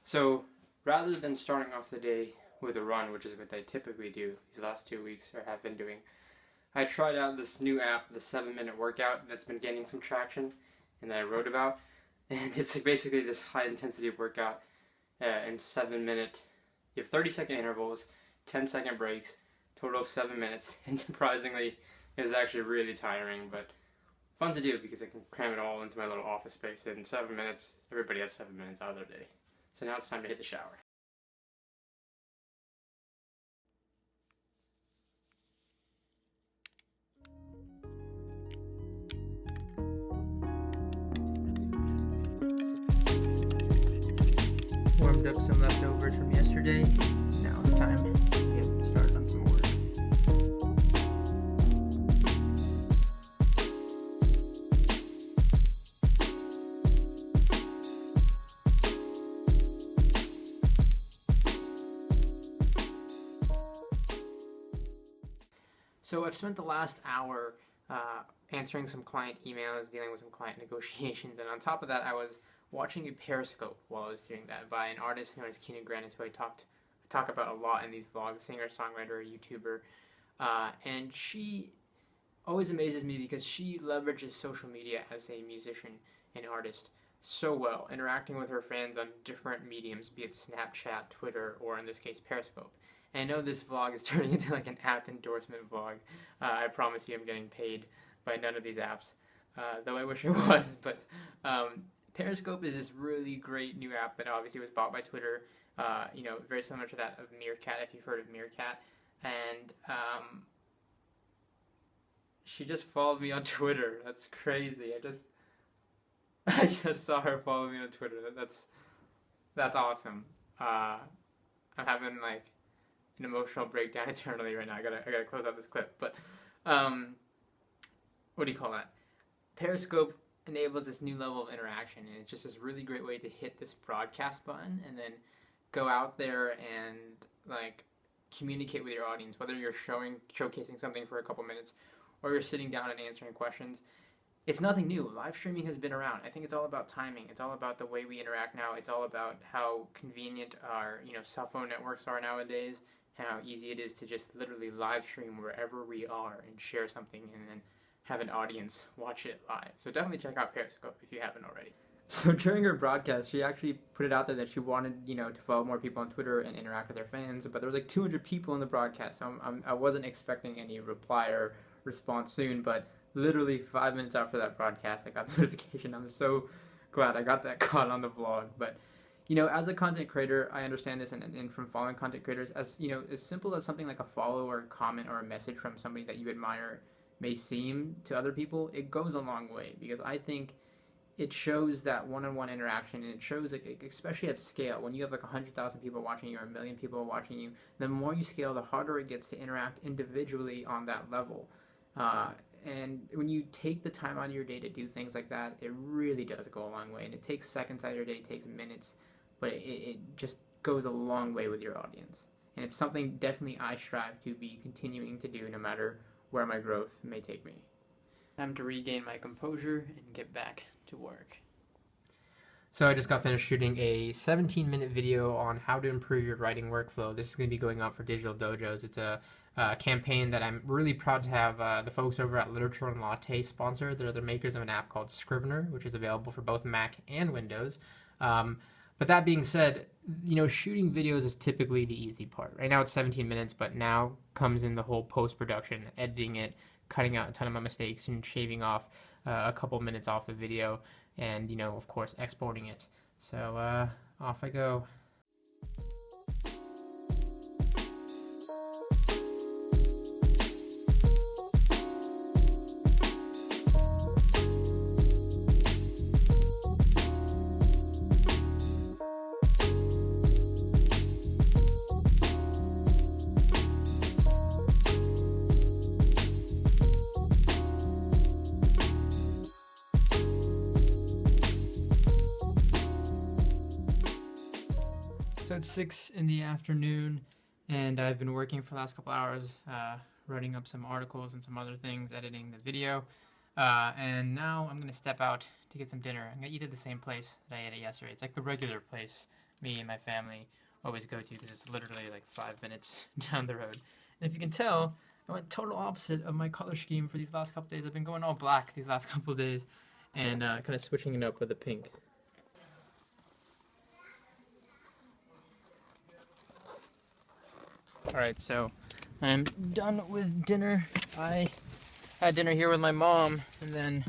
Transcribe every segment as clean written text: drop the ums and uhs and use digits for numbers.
So rather than starting off the day with a run, which is what I typically do these last 2 weeks or have been doing, I tried out this new app, the 7-minute workout, that's been gaining some traction and that I wrote about. And it's basically this high intensity workout in 7-minute. You have 30-second intervals, 10-second breaks, total of 7 minutes. And surprisingly, it was actually really tiring, but fun to do because I can cram it all into my little office space in 7 minutes. Everybody has 7 minutes out of their day. So now it's time to hit the shower. Warmed up some leftovers from yesterday. Now it's time to get started on some work. So I've spent the last hour answering some client emails, dealing with some client negotiations, and on top of that, I was watching a Periscope while I was doing that by an artist known as Kina Grannis, who I talk about a lot in these vlogs, singer, songwriter, YouTuber, and she always amazes me because she leverages social media as a musician and artist so well, interacting with her fans on different mediums, be it Snapchat, Twitter, or in this case Periscope. And I know this vlog is turning into like an app endorsement vlog. I promise you I'm getting paid by none of these apps, though I wish I was. But Periscope is this really great new app that obviously was bought by Twitter. Very similar to that of Meerkat, if you've heard of Meerkat. And she just followed me on Twitter. That's crazy. I just saw her follow me on Twitter. That's awesome. I'm having like an emotional breakdown internally right now. I gotta close out this clip. But what do you call that? Periscope enables this new level of interaction, and it's just this really great way to hit this broadcast button and then go out there and like communicate with your audience, whether you're showcasing something for a couple minutes or you're sitting down and answering questions. It's nothing new. Live streaming has been around. I think it's all about timing. It's all about the way we interact now. It's all about how convenient our cell phone networks are nowadays, how easy it is to just literally live stream wherever we are and share something and then have an audience watch it live. So definitely check out Periscope if you haven't already. So during her broadcast, she actually put it out there that she wanted, to follow more people on Twitter and interact with their fans, but there was like 200 people in the broadcast, so I wasn't expecting any reply or response soon, but literally 5 minutes after that broadcast, I got the notification. I'm so glad I got that caught on the vlog. But, as a content creator, I understand this, and from following content creators, as simple as something like a follow or a comment or a message from somebody that you admire may seem to other people, it goes a long way, because I think it shows that one-on-one interaction, and it shows, like, especially at scale, when you have like 100,000 people watching you or 1 million people watching you, the more you scale, the harder it gets to interact individually on that level. And when you take the time out of your day to do things like that, it really does go a long way. And it takes seconds out of your day, it takes minutes, but it just goes a long way with your audience. And it's something definitely I strive to be continuing to do no matter where my growth may take me. Time to regain my composure and get back to work. So I just got finished shooting a 17-minute video on how to improve your writing workflow. This is going to be going up for DigitalDojos. It's a campaign that I'm really proud to have the folks over at Literature and Latte sponsor. They're the makers of an app called Scrivener, which is available for both Mac and Windows. But that being said, shooting videos is typically the easy part. Right now it's 17 minutes, but now comes in the whole post-production, editing it, cutting out a ton of my mistakes, and shaving off a couple minutes off the video, and, of course, exporting it. So off I go. So it's 6 in the afternoon, and I've been working for the last couple hours, writing up some articles and some other things, editing the video, and now I'm going to step out to get some dinner. I'm going to eat at the same place that I ate at yesterday. It's like the regular place, me and my family always go to because it's literally like 5 minutes down the road. And if you can tell, I went total opposite of my color scheme for these last couple days. I've been going all black these last couple of days and kind of switching it up with the pink. Alright, so I'm done with dinner. I had dinner here with my mom, and then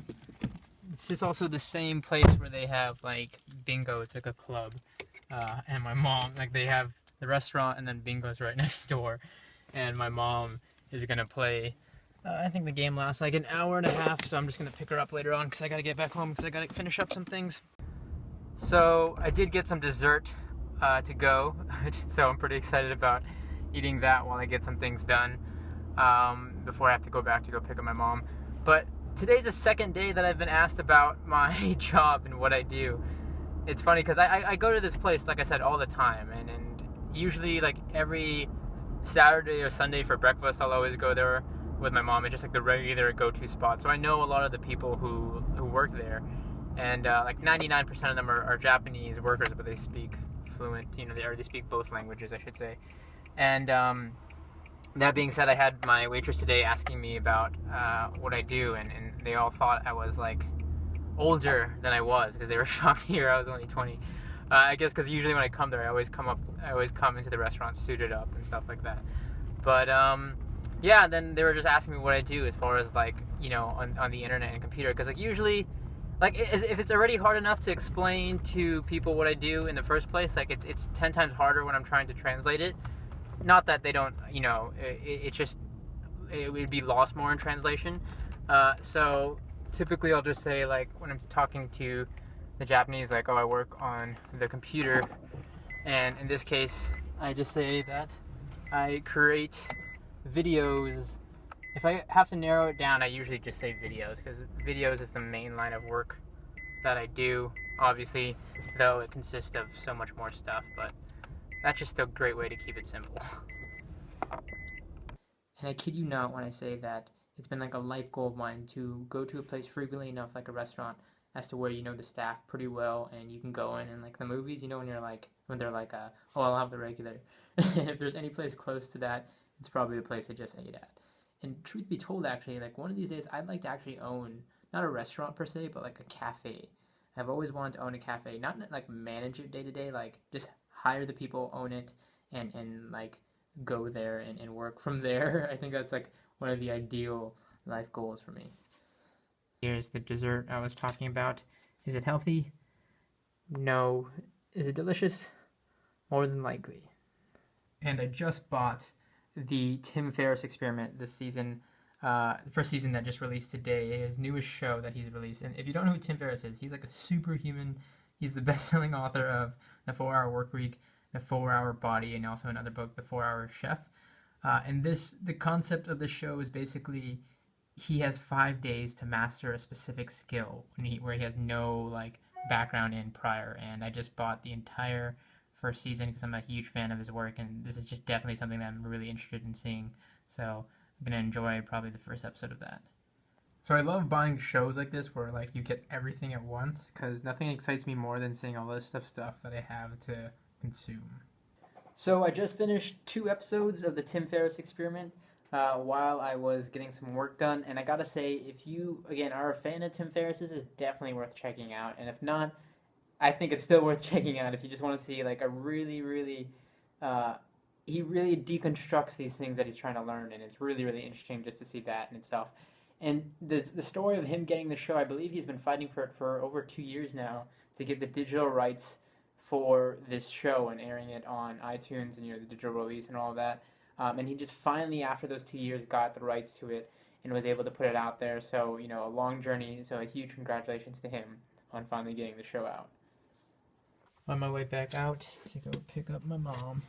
this is also the same place where they have like bingo. It's like a club, and my mom, like, they have the restaurant and then bingo's right next door, and my mom is gonna play. I think the game lasts like an hour and a half, so I'm just gonna pick her up later on because I gotta get back home because I gotta finish up some things. So I did get some dessert to go, so I'm pretty excited about eating that while I get some things done before I have to go back to go pick up my mom. But today's the second day that I've been asked about my job and what I do. It's funny because I go to this place, like I said, all the time, and usually like every Saturday or Sunday for breakfast I'll always go there with my mom. It's just like the regular go-to spot, so I know a lot of the people who work there, and like 99% of them are Japanese workers, but they speak fluent, they speak both languages, I should say. And that being said, I had my waitress today asking me about what I do, and they all thought I was like older than I was because they were shocked to hear I was only 20. I guess because usually when I come there, I always come into the restaurant suited up and stuff like that. But yeah, then they were just asking me what I do as far as like on the internet and computer, because like usually, like if it's already hard enough to explain to people what I do in the first place, like it's 10 times harder when I'm trying to translate it. Not that they don't, it would be lost more in translation. So typically I'll just say, like, when I'm talking to the Japanese, like, oh, I work on the computer. And in this case, I just say that I create videos. If I have to narrow it down, I usually just say videos, because videos is the main line of work that I do, obviously, though it consists of so much more stuff, but that's just a great way to keep it simple. And I kid you not when I say that it's been like a life goal of mine to go to a place frequently enough, like a restaurant, as to where you know the staff pretty well and you can go in, and like the movies, when they're like, oh, I'll have the regular. And if there's any place close to that, it's probably the place I just ate at. And truth be told, actually, like one of these days I'd like to actually own, not a restaurant per se, but like a cafe. I've always wanted to own a cafe, not like manage it day to day, like just hire the people, own it, and like go there and work from there. I think that's like one of the ideal life goals for me. Here's the dessert I was talking about. Is it healthy? No. Is it delicious? More than likely. And I just bought the Tim Ferriss Experiment this season, first season that just released today, his newest show that he's released. And if you don't know who Tim Ferriss is, he's like a superhuman. He's the best-selling author of The 4-Hour Workweek, The 4-Hour Body, and also another book, The 4-Hour Chef. And the concept of the show is basically he has 5 days to master a specific skill where he has no like background in prior. And I just bought the entire first season because I'm a huge fan of his work, and this is just definitely something that I'm really interested in seeing. So I'm gonna enjoy probably the first episode of that. So I love buying shows like this where like you get everything at once, because nothing excites me more than seeing a list of stuff that I have to consume. So I just finished 2 episodes of the Tim Ferriss Experiment while I was getting some work done, and I gotta say, if you again are a fan of Tim Ferriss, this is definitely worth checking out. And if not, I think it's still worth checking out if you just want to see like a really he really deconstructs these things that he's trying to learn, and it's really interesting just to see that in itself. And the story of him getting the show, I believe he's been fighting for it for over 2 years now to get the digital rights for this show and airing it on iTunes and the digital release and all of that. And he just finally, after those 2 years, got the rights to it and was able to put it out there. So a long journey. So a huge congratulations to him on finally getting the show out. On my way back out to go pick up my mom.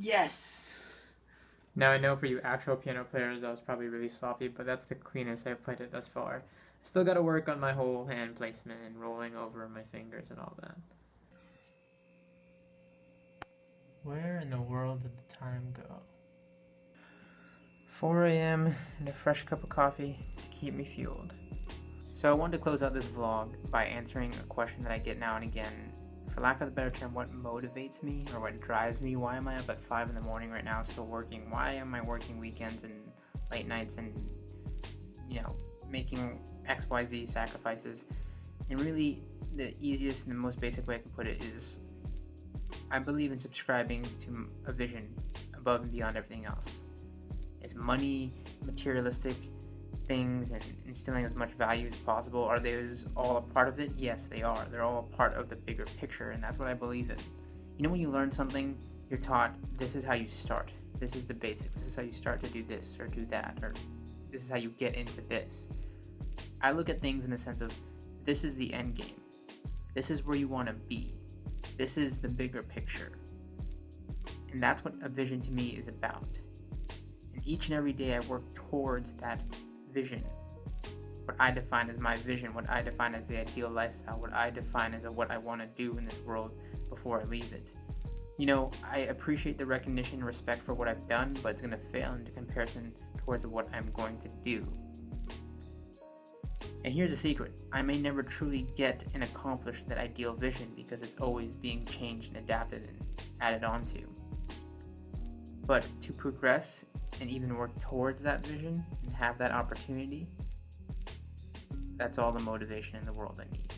Yes! Now I know for you actual piano players I was probably really sloppy, but that's the cleanest I've played it thus far. Still gotta work on my whole hand placement and rolling over my fingers and all that. Where in the world did the time go? 4 a.m. and a fresh cup of coffee to keep me fueled. So I wanted to close out this vlog by answering a question that I get now and again. For lack of a better term, what motivates me or what drives me? Why am I up at 5 in the morning right now still working? Why am I working weekends and late nights and, making XYZ sacrifices? And really, the easiest and the most basic way I can put it is I believe in subscribing to a vision above and beyond everything else. Is money, materialistic things, and instilling as much value as possible, are those all a part of it? Yes, they are. They're all a part of the bigger picture, and that's what I believe in. When you learn something, you're taught this is how you start. This is the basics. This is how you start to do this or do that, or this is how you get into this. I look at things in the sense of this is the end game. This is where you want to be. This is the bigger picture. And that's what a vision to me is about. And each and every day I work towards that vision. What I define as my vision, what I define as the ideal lifestyle, what I define as what I want to do in this world before I leave it. I appreciate the recognition and respect for what I've done, but it's going to fail into comparison towards what I'm going to do. And here's a secret. I may never truly get and accomplish that ideal vision because it's always being changed and adapted and added onto. But to progress and even work towards that vision and have that opportunity, that's all the motivation in the world I need.